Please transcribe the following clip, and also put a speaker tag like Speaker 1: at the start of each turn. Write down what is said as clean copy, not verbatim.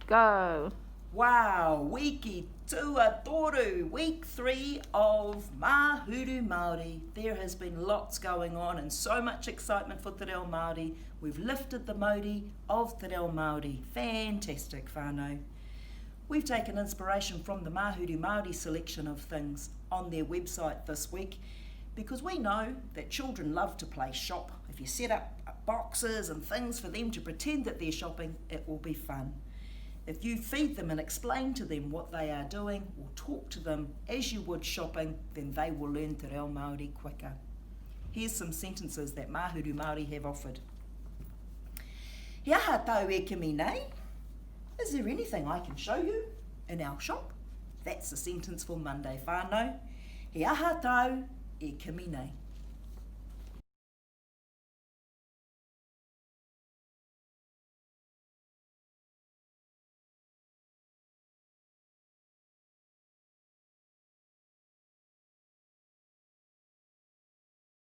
Speaker 1: Go.
Speaker 2: Wow, wiki tuatoru, week 3 of Mahuru Māori. There has been lots going on and so much excitement for Te Reo Māori. We've lifted the mauri of Te Reo Māori. Fantastic whānau. We've taken inspiration from the Mahuru Māori selection of things on their website this week because we know that children love to play shop. If you set up boxes and things for them to pretend that they're shopping, it will be fun. If you feed them and explain to them what they are doing or talk to them as you would shopping, then they will learn Te Reo Māori quicker. Here's some sentences that Mahuru Māori have offered. He aha tau e kimi nei. Is there anything I can show you in our shop? That's the sentence for Monday whānau. He aha tau e kimi nei.